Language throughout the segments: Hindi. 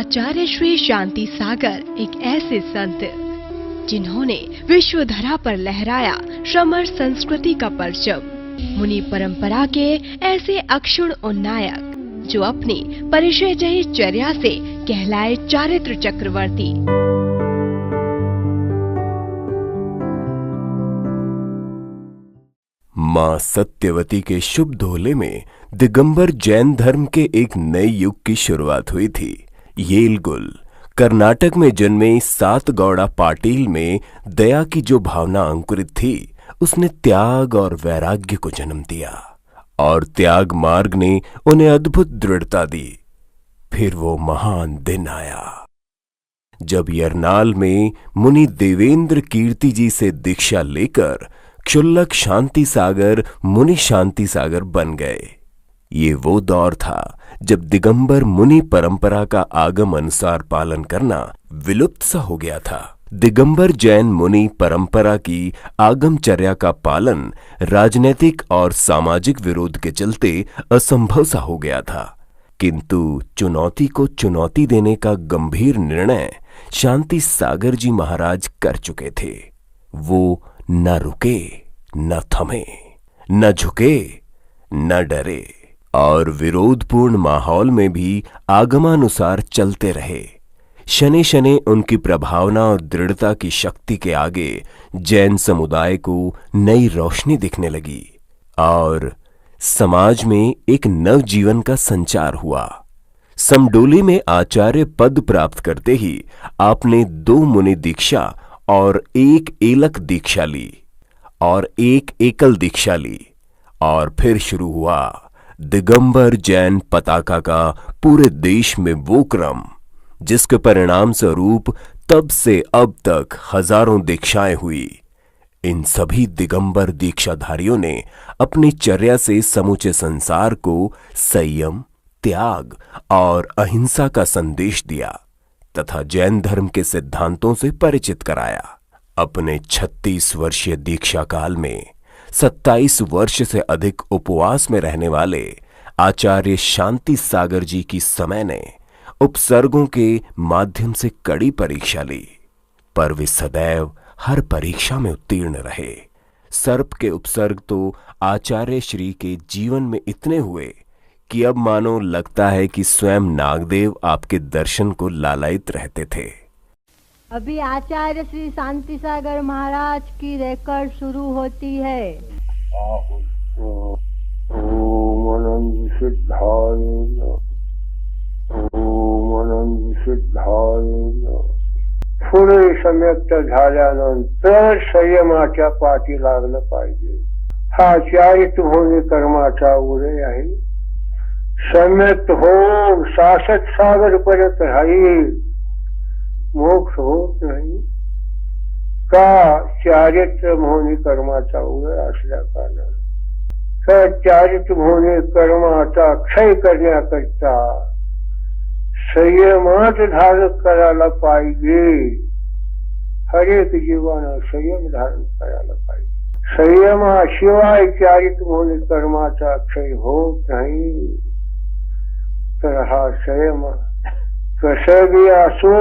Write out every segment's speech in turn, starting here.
आचार्य श्री शांति सागर एक ऐसे संत जिन्होंने विश्व धरा पर लहराया श्रमण संस्कृति का परचम। मुनि परंपरा के ऐसे अक्षुण उन्नायक जो अपनी परिचय जही चर्या से कहलाए चारित्र चक्रवर्ती। मां सत्यवती के शुभ दोहले में दिगंबर जैन धर्म के एक नए युग की शुरुआत हुई थी। येलगुल कर्नाटक में जन्मे सातगौड़ा पाटिल में दया की जो भावना अंकुरित थी उसने त्याग और वैराग्य को जन्म दिया और त्याग मार्ग ने उन्हें अद्भुत दृढ़ता दी। फिर वो महान दिन आया जब यरनाल में मुनि देवेंद्र कीर्ति जी से दीक्षा लेकर क्षुल्लक शांति सागर मुनि शांति सागर बन गए। ये वो दौर था जब दिगंबर मुनि परंपरा का आगम अनुसार पालन करना विलुप्त सा हो गया था। दिगंबर जैन मुनि परंपरा की आगमचर्या का पालन राजनीतिक और सामाजिक विरोध के चलते असंभव सा हो गया था, किंतु चुनौती को चुनौती देने का गंभीर निर्णय शांति सागर जी महाराज कर चुके थे। वो न रुके, न थमे, न झुके, न डरे और विरोधपूर्ण माहौल में भी आगमानुसार चलते रहे। शनि शनि उनकी प्रभावना और दृढ़ता की शक्ति के आगे जैन समुदाय को नई रोशनी दिखने लगी और समाज में एक नव जीवन का संचार हुआ। समडोली में आचार्य पद प्राप्त करते ही आपने 2 मुनि दीक्षा और 1 एलक दीक्षा ली और 1 एकल दीक्षा ली और फिर शुरू हुआ दिगंबर जैन पताका का पूरे देश में वो क्रम जिसके परिणाम स्वरूप तब से अब तक हजारों दीक्षाएं हुई। इन सभी दिगंबर दीक्षाधारियों ने अपनी चर्या से समूचे संसार को संयम, त्याग और अहिंसा का संदेश दिया तथा जैन धर्म के सिद्धांतों से परिचित कराया। अपने 36 वर्षीय दीक्षा काल में 27 वर्ष से अधिक उपवास में रहने वाले आचार्य शांति सागर जी की समय ने उपसर्गों के माध्यम से कड़ी परीक्षा ली, पर वे सदैव हर परीक्षा में उत्तीर्ण रहे। सर्प के उपसर्ग तो आचार्य श्री के जीवन में इतने हुए कि अब मानो लगता है कि स्वयं नागदेव आपके दर्शन को लालायित रहते थे। अभी आचार्य श्री शांति सागर महाराज की रिकॉर्ड शुरू होती है। ओम अनंत सिद्धाय ओम अनंत सिद्धाय पुढे सम्यक्त झाल्यानंतर संयमाच्या पाठी लागलं पाहिजे। हा चारित्र होणे कर्माचा उदय आहे। सम्यक्त होऊन शाश्वत सागर पर्यंत राहील, मोक्ष होत नाही का चारित्र मोहनी कर्माचा उदय असल्या कारणाने तर चारित्र मोहनी कर्माचा क्षय करण्याकरिता संयमात धारण करायला पाहिजे। हरेक जीवानं संयम धारण करायला पाहिजे। संयमाशिवाय चारित्र मोहनी कर्माचा क्षय होत नाही। तर हा संयम कसं बी असो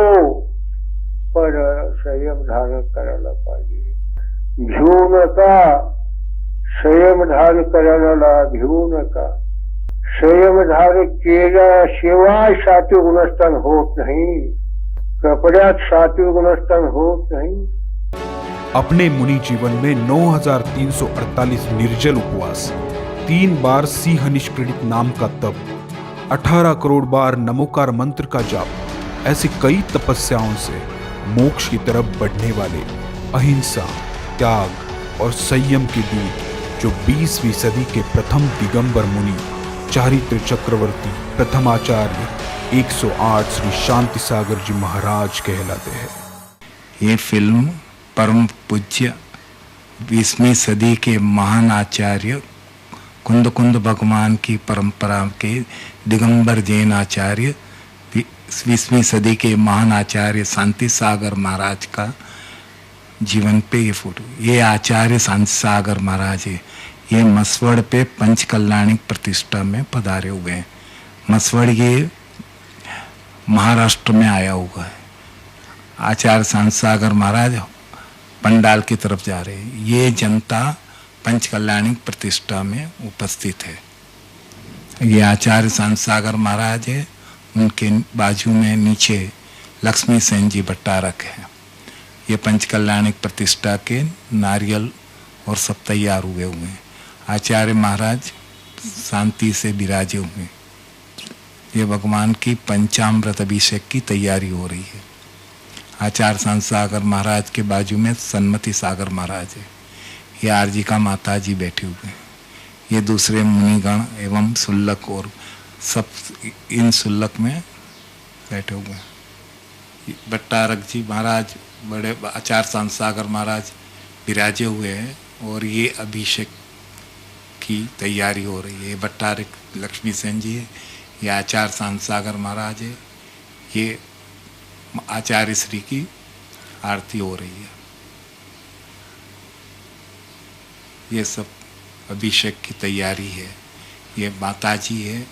पर संयम धारण करायला पाहिजे। भिवू नका, संयम धारण करायला भिवू नका। संयम धारण केल्याशिवाय सात्विक गुणस्थान होत नाही। कपड्यात सात्विक गुणस्थान होत नाही। अपने मुनि जीवन में 9348 निर्जल उपवास, 3 बार सिंह निष्क्रिय नाम का तप, 18 करोड़ बार नमोकार मंत्र का जाप, ऐसी कई तपस्याओं से मोक्ष की तरफ बढ़ने वाले अहिंसा, त्याग और संयम के दूत जो 20वीं सदी के प्रथम दिगंबर मुनि चारित्र चक्रवर्ती प्रथम आचार्य 108 श्री शांति सागर जी महाराज कहलाते हैं। ये फिल्म परम पूज्य 20वीं सदी के महान आचार्य कुंद कुंद भगवान की परंपरा के दिगंबर जैन आचार्य 20वीं सदी के महान आचार्य शांति सागर महाराज का जीवन पे ये फोटो। ये आचार्य शांति सागर महाराज है। ये मसवड़ पे पंच कल्याणिक प्रतिष्ठा में पधारे हुए हैं। मसवड़ ये महाराष्ट्र में आया हुआ है। आचार्य शांतसागर महाराज पंडाल की तरफ जा रहे हैं। ये जनता पंचकल्याणी प्रतिष्ठा में उपस्थित है। ये आचार्य शांतसागर महाराज है, उनके बाजू में नीचे लक्ष्मी सेन जी भट्टारक है। ये पंचकल्याणी प्रतिष्ठा के नारियल और सब तैयार हुए हैं। आचार्य महाराज शांति से विराजे हुए। ये भगवान की पंचामृत अभिषेक की तैयारी हो रही है। आचार्य शांतसागर महाराज के बाजू में सन्मति सागर महाराज है। ये आरजिका माता जी बैठे हुए हैं। ये दूसरे मुनिगण एवं सुल्लक और सब इन सुल्लक में बैठे हुए हैं। भट्टारक जी महाराज बड़े आचार्य शांतसागर महाराज विराजे हुए हैं और ये अभिषेक की तैयारी हो रही है। भट्टारक लक्ष्मी सेन जी है, ये आचार्य शांतसागर महाराज है, ये आचार्य श्री की आरती हो रही है। ये सब अभिषेक की तैयारी है। ये माता जी है,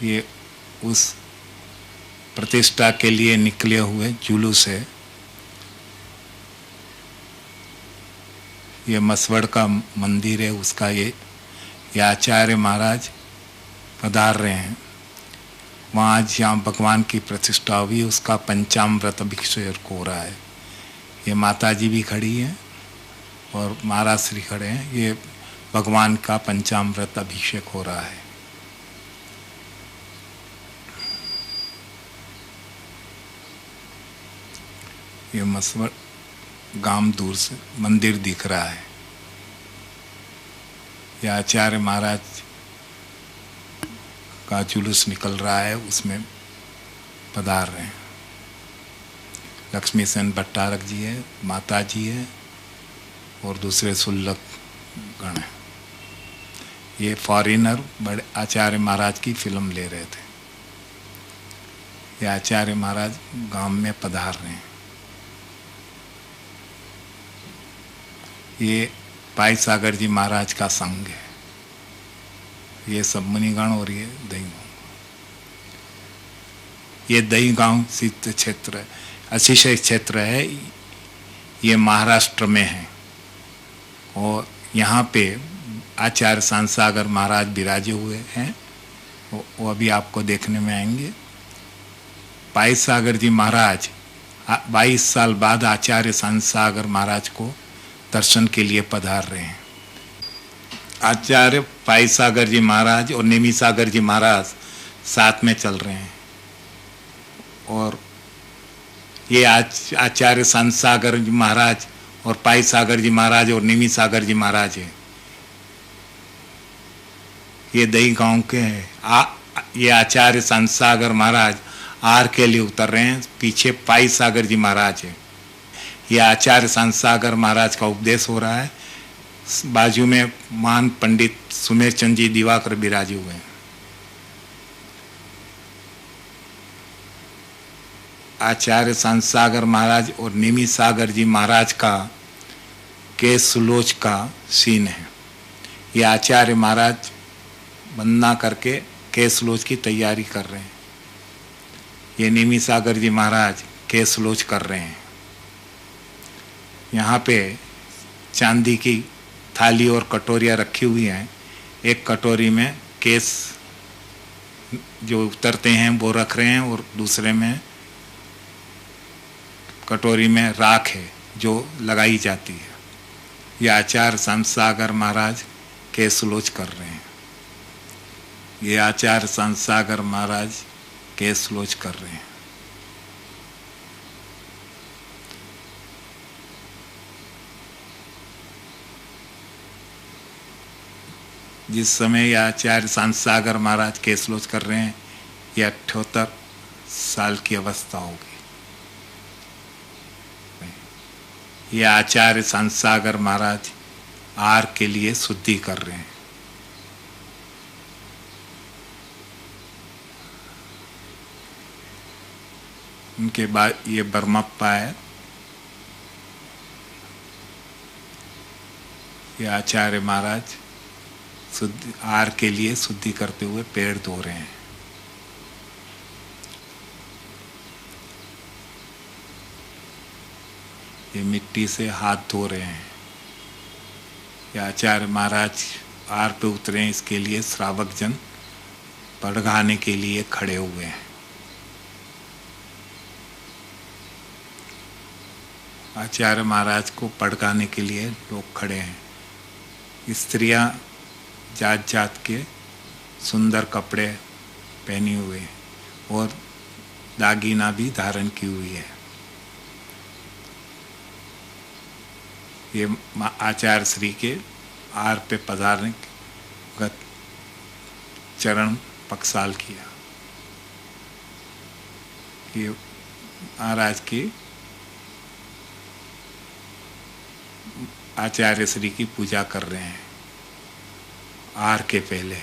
ये उस प्रतिष्ठा के लिए निकले हुए जुलूस है। ये मसवड़ का मंदिर है, उसका ये आचार्य महाराज पधार रहे हैं। वहाँ जहाँ भगवान की प्रतिष्ठा हुई उसका पंचामृत अभिषेक हो रहा है। ये माता जी भी खड़ी हैं और महाराज श्री खड़े हैं। ये भगवान का पंचामृत अभिषेक हो रहा है। ये मसवड़ गांव दूर से मंदिर दिख रहा है। ये आचार्य महाराज का जुलूस निकल रहा है, उसमें पधार रहे हैं। लक्ष्मी सेन भट्टारक जी है, माता जी है और दूसरे सुल्लक गण हैं। ये फॉरेनर बड़े आचार्य महाराज की फिल्म ले रहे थे। ये आचार्य महाराज गांव में पधार रहे हैं। ये पाई सागर जी महाराज का संघ है। ये सब मुनिगण और ये दही गांव, ये दही गांव सिद्ध क्षेत्र है, अतिशय क्षेत्र है। ये महाराष्ट्र में है और यहाँ पे आचार्य शांतसागर महाराज विराजे हुए हैं। वो अभी आपको देखने में आएंगे। पाई सागर जी महाराज 22 साल बाद आचार्य शांतसागर महाराज को दर्शन के लिए पधार रहे हैं। आचार्य पाई सागर जी महाराज और नेमी सागर जी महाराज साथ में चल रहे हैं और ये आचार्य शांतसागर जी महाराज और पाई सागर जी महाराज और नेमी सागर जी महाराज है। ये दही गांव के हैं। ये आचार्य शांतसागर महाराज आर के लिए उतर रहे हैं। पीछे पाई सागर जी महाराज है। ये आचार्य शांतसागर महाराज का उपदेश हो रहा है। बाजू में मान पंडित सुमेर चंद जी दिवाकर विराजे हुए हैं। आचार्य शांतसागर महाराज और नेमी सागर जी महाराज का केस सुलोच का सीन है। ये आचार्य महाराज वंदना करके केस सुलोच की तैयारी कर रहे हैं। ये नेमी सागर जी महाराज केस सुलोच कर रहे हैं। यहाँ पे चांदी की थाली और कटोरियाँ रखी हुई हैं। एक कटोरी में केस जो उतरते हैं वो रख रहे हैं और दूसरे में कटोरी में राख है जो लगाई जाती है। ये आचार्य शांतसागर महाराज केस सुलोच कर रहे हैं। ये आचार्य शांतसागर महाराज केस सुलोच कर रहे हैं। जिस समय ये आचार्य शांतसागर महाराज केस सुलोच कर रहे हैं, ये 78 साल की अवस्था होगी। ये आचार्य शांतसागर महाराज आर के लिए शुद्धि कर रहे हैं। उनके बाद ये बर्मप्पा है। ये आचार्य महाराज शुद्धि आर के लिए शुद्धि करते हुए पेड़ धो रहे हैं। ये मिट्टी से हाथ धो रहे हैं। ये आचार्य महाराज आर पे उतरे हैं, इसके लिए श्रावक जन पड़घाने के लिए खड़े हुए हैं। आचार्य महाराज को पड़घाने के लिए लोग खड़े हैं। स्त्रियां जात जात के सुंदर कपड़े पहने हुए हैं और दागीना भी धारण की हुई है। ये आचार्य श्री के आर पे पधारने का चरण पक्षाल किया। ये महाराज की आचार्य श्री की पूजा कर रहे हैं आर के पहले।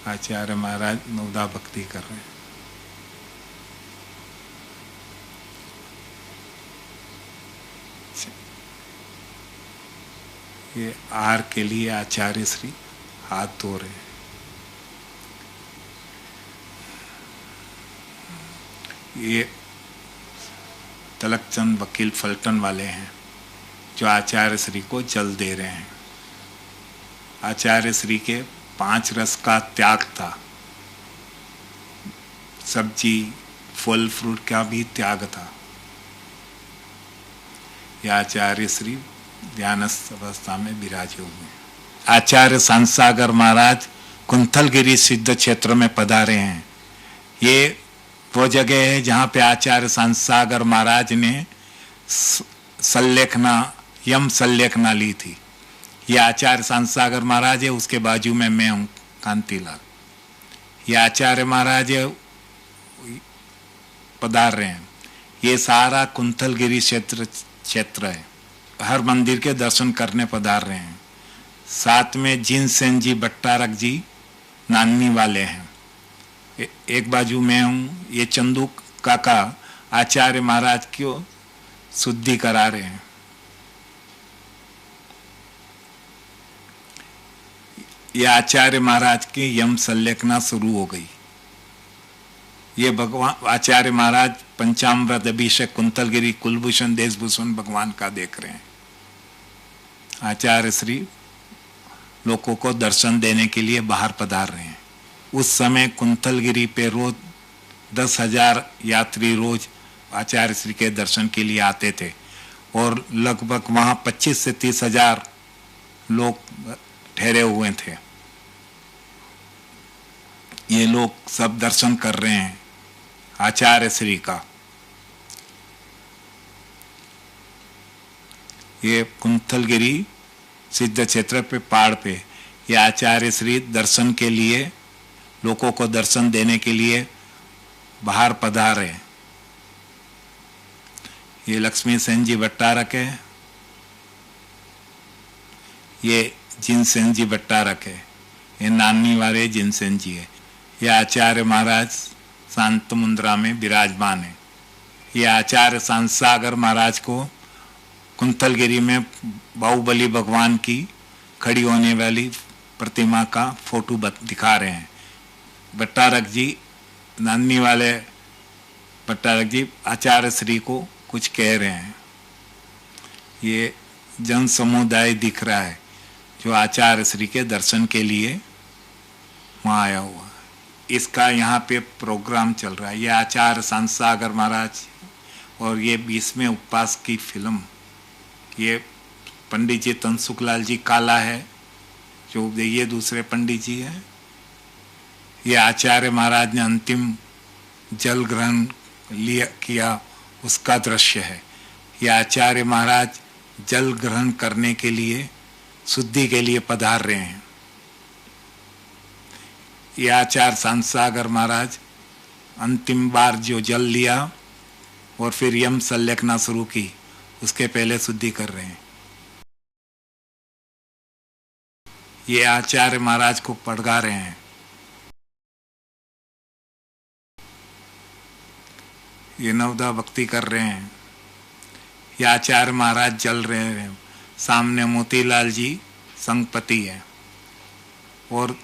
आचार्य महाराज नवदा भक्ति कर रहे हैं। ये आर के लिए आचार्य श्री हाथ धो रहे हैं। ये तलकचंद वकील फलटन वाले हैं जो आचार्य श्री को जल दे रहे हैं। आचार्य श्री के 5 रस का त्याग था। सब्जी फल फ्रूट का भी त्याग था। यह आचार्य श्री ध्यानस्थ अवस्था में विराजे हुए। आचार्य सांसागर महाराज कुंथलगिरी सिद्ध क्षेत्र में पधारे हैं। ये वो जगह है जहाँ पे आचार्य सांसागर महाराज ने संलेखना यम संलेखना ली थी। ये आचार्य सांसागर महाराज है, उसके बाजू में मैं हूँ कांतिलाल। ये आचार्य महाराज पधार रहे हैं। ये सारा कुंथलगिरी क्षेत्र है। हर मंदिर के दर्शन करने पधार रहे हैं। साथ में जिनसेन जी भट्टारक जी नानी वाले हैं। एक बाजू में हूँ। ये चंदू काका आचार्य महाराज को शुद्धि करा रहे हैं। ये आचार्य महाराज की यम संलेखना शुरू हो गई। ये भगवान आचार्य महाराज पंचामृत अभिषेक कुंथलगिरी कुलभूषण देशभूषण भगवान का देख रहे हैं। आचार्य श्री लोगों को दर्शन देने के लिए बाहर पधार रहे हैं। उस समय कुंथलगिरी पे रोज 10,000 यात्री रोज आचार्य श्री के दर्शन के लिए आते थे और लगभग वहाँ 25 से 30,000 लोग ठहरे हुए थे। ये लोग सब दर्शन कर रहे हैं आचार्य श्री का। ये कुंथलगिरी सिद्ध क्षेत्र पे पहाड़ पे ये आचार्य श्री दर्शन के लिए लोगों को दर्शन देने के लिए बाहर पधारे। ये लक्ष्मी सेन जी भट्टारक है। ये जिनसेन जी भट्टारक है। ये नानी वाले जिनसेन जी है। ये आचार्य महाराज शांत मुंद्रा में विराजमान है। ये आचार्य सांसागर महाराज को कुंथलगिरी में बाहुबली भगवान की खड़ी होने वाली प्रतिमा का फोटो दिखा रहे हैं। भट्टारक जी नानी वाले भट्टारक जी आचार्य श्री को कुछ कह रहे हैं। ये जन समुदाय दिख रहा है जो आचार्य श्री के दर्शन के लिए वहाँ आया हुआ। इसका यहाँ पे प्रोग्राम चल रहा है। ये आचार्य सांसागर महाराज और ये 20वें उपवास की फिल्म। ये पंडित जी तनसुखलाल जी काला है जो ये दूसरे पंडित जी हैं। ये आचार्य महाराज ने अंतिम जल ग्रहण किया उसका दृश्य है। ये आचार्य महाराज जल ग्रहण करने के लिए शुद्धि के लिए पधार रहे हैं। ये आचार्य सांसागर महाराज अंतिम बार जो जल लिया और फिर यम संलेखना शुरू की उसके पहले शुद्धि कर रहे हैं। ये आचार्य महाराज को पड़गा रहे हैं। ये नवदा भक्ति कर रहे हैं। ये आचार्य महाराज जल रहे हैं। सामने मोतीलाल जी संगपति हैं और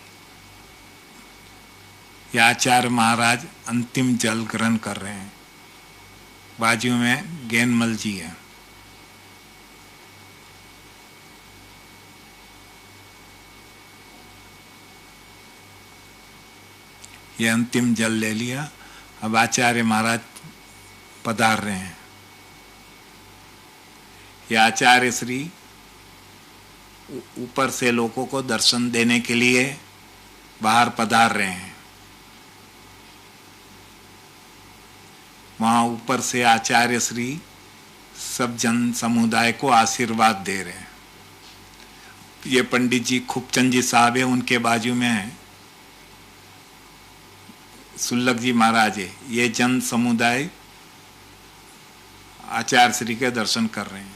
ये आचार्य महाराज अंतिम जल ग्रहण कर रहे हैं। बाजू में ज्ञानमल जी हैं। ये अंतिम जल ले लिया। अब आचार्य महाराज पधार रहे हैं। ये आचार्य श्री ऊपर से लोगों को दर्शन देने के लिए बाहर पधार रहे हैं। वहां ऊपर से आचार्य श्री सब जन समुदाय को आशीर्वाद दे रहे हैं। ये पंडित जी खूबचंद जी साहब है, उनके बाजू में है सुल्लक जी महाराज है। ये जन समुदाय आचार्य श्री के दर्शन कर रहे हैं।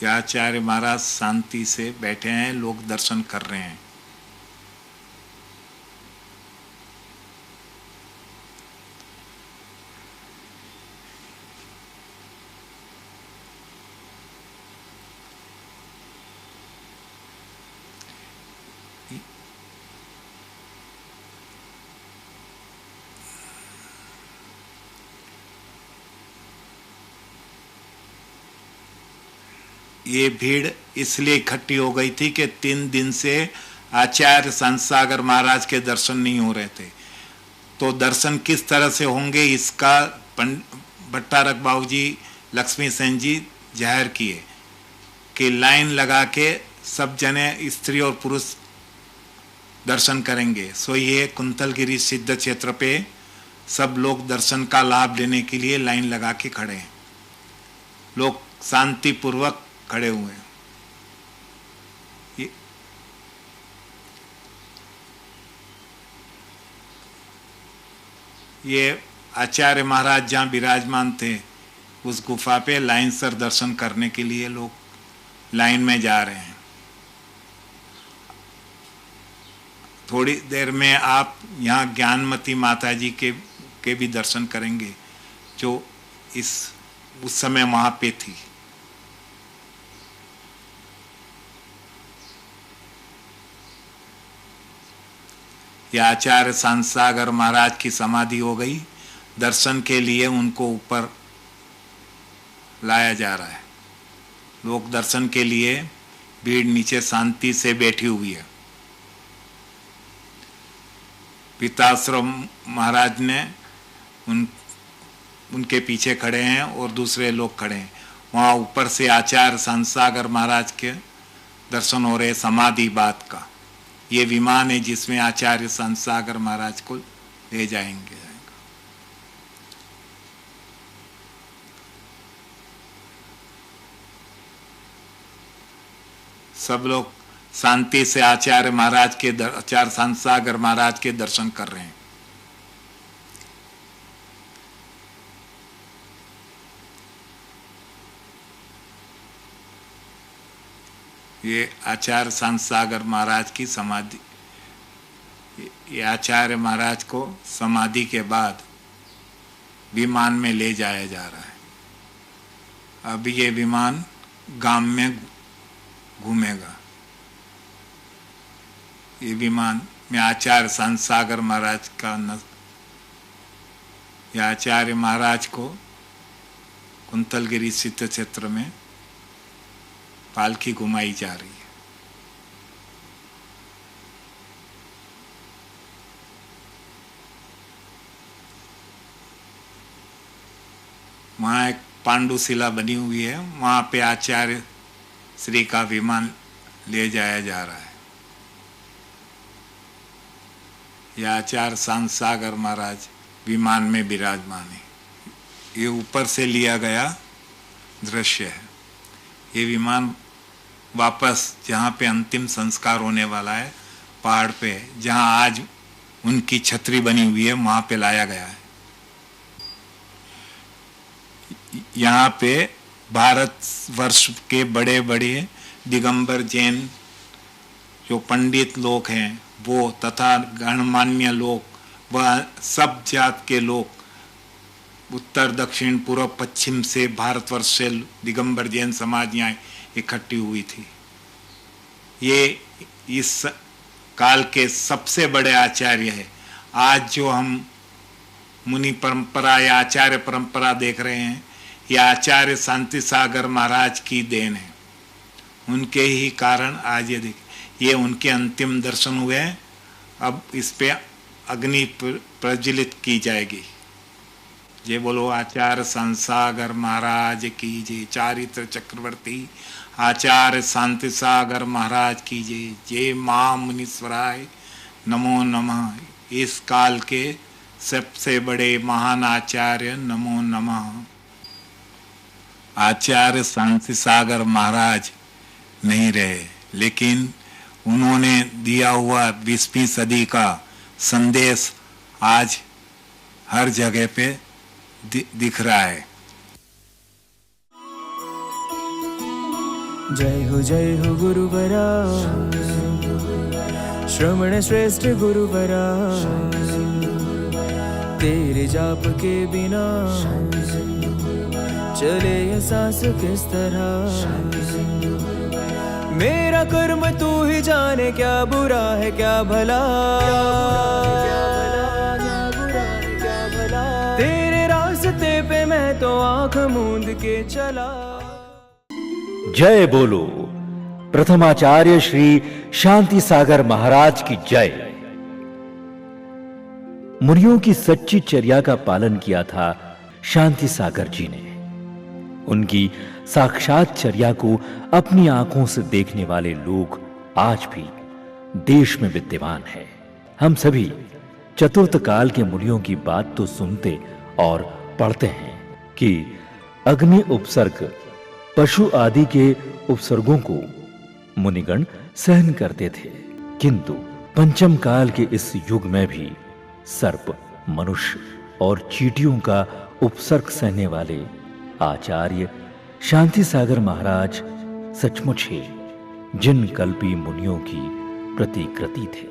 ये आचार्य महाराज शांति से बैठे हैं, लोग दर्शन कर रहे हैं। ये भीड़ इसलिए इकट्ठी हो गई थी कि 3 दिन से आचार्य संतसागर महाराज के दर्शन नहीं हो रहे थे। तो दर्शन किस तरह से होंगे इसका भट्टारक बाबू जी, लक्ष्मी सेन जी जाहिर किए कि लाइन लगा के सब जने स्त्री और पुरुष दर्शन करेंगे। सो ये कुंतलगिरी सिद्ध क्षेत्र पे सब लोग दर्शन का लाभ लेने के लिए लाइन लगा के खड़े हैं। लोग शांतिपूर्वक खड़े हुए हैं। ये आचार्य महाराज जहाँ विराजमान थे उस गुफा पे लाइन सर दर्शन करने के लिए लोग लाइन में जा रहे हैं। थोड़ी देर में आप यहाँ ज्ञानमती माता जी के भी दर्शन करेंगे जो उस समय वहाँ पे थी। यह आचार्य संतसागर महाराज की समाधि हो गई। दर्शन के लिए उनको ऊपर लाया जा रहा है। लोग दर्शन के लिए, भीड़ नीचे शांति से बैठी हुई है। पिताश्रम महाराज ने उनके पीछे खड़े हैं और दूसरे लोग खड़े हैं। वहाँ ऊपर से आचार्य संतसागर महाराज के दर्शन हो रहे समाधि बात का। ये विमान है जिसमें आचार्य संतसागर महाराज को ले जाएंगे। सब लोग शांति से आचार्य संतसागर महाराज के दर्शन कर रहे हैं। ये आचार्य संतसागर महाराज की समाधि, ये आचार्य महाराज को समाधि के बाद विमान में ले जाया जा रहा है। अब ये विमान गांव में घूमेगा। ये विमान में आचार्य संतसागर महाराज का या आचार्य महाराज को कुंतलगिरी सिद्ध क्षेत्र में पालकी घुमाई जा रही है। वहाँ एक पांडुशिला बनी हुई है, वहाँ पे आचार्य श्री का विमान ले जाया जा रहा है। यह आचार्य संतसागर महाराज विमान में विराजमान है। ये ऊपर से लिया गया दृश्य है। ये विमान वापस जहाँ पे अंतिम संस्कार होने वाला है, पहाड़ पे जहाँ आज उनकी छतरी बनी हुई है, वहाँ पे लाया गया है। यहाँ पे भारत वर्ष के बड़े बड़े दिगंबर जैन जो पंडित लोग हैं वो तथा गणमान्य लोग वह सब जात के लोग उत्तर दक्षिण पूर्व पश्चिम से भारतवर्ष से दिगंबर जैन समाज यहाँ इकट्ठी हुई थी। ये इस काल के सबसे बड़े आचार्य है। आज जो हम मुनि परंपरा या आचार्य परंपरा देख रहे हैं, यह आचार्य शांति सागर महाराज की देन है। उनके ही कारण आज ये उनके अंतिम दर्शन हुए हैं। अब इस पे अग्नि प्रज्वलित की जाएगी। ये बोलो आचार्य संसागर महाराज की जय। चारित्र चक्रवर्ती आचार्य शांति सागर महाराज की जय। जय मां मुनीश्वराय नमो नमः। इस काल के सबसे बड़े महान आचार्य नमो नमः। आचार्य शांति सागर महाराज नहीं रहे, लेकिन उन्होंने दिया हुआ 20वीं सदी का संदेश आज हर जगह पे दिख रहा है। जय हो गुरुवरा, श्रवण श्रेष्ठ गुरुवरा, तेरे जाप के बिना चले ये सांस किस तरह। मेरा कर्म तू ही जाने, क्या बुरा है क्या भला, तेरे रास्ते पे मैं तो आंख मूंद के चला। जय बोलो प्रथमाचार्य श्री शांति सागर महाराज की जय। मुनियों की सच्ची चर्या का पालन किया था शांति सागर जी ने। उनकी साक्षात चर्या को अपनी आंखों से देखने वाले लोग आज भी देश में विद्यमान हैं। हम सभी चतुर्थ काल के मुनियों की बात तो सुनते और पढ़ते हैं कि अग्नि उपसर्ग पशु आदि के उपसर्गों को मुनिगण सहन करते थे, किंतु पंचम काल के इस युग में भी सर्प, मनुष्य और चींटियों का उपसर्ग सहने वाले आचार्य शांति सागर महाराज सचमुच ही जिन कल्पी मुनियों की प्रतिकृति थे।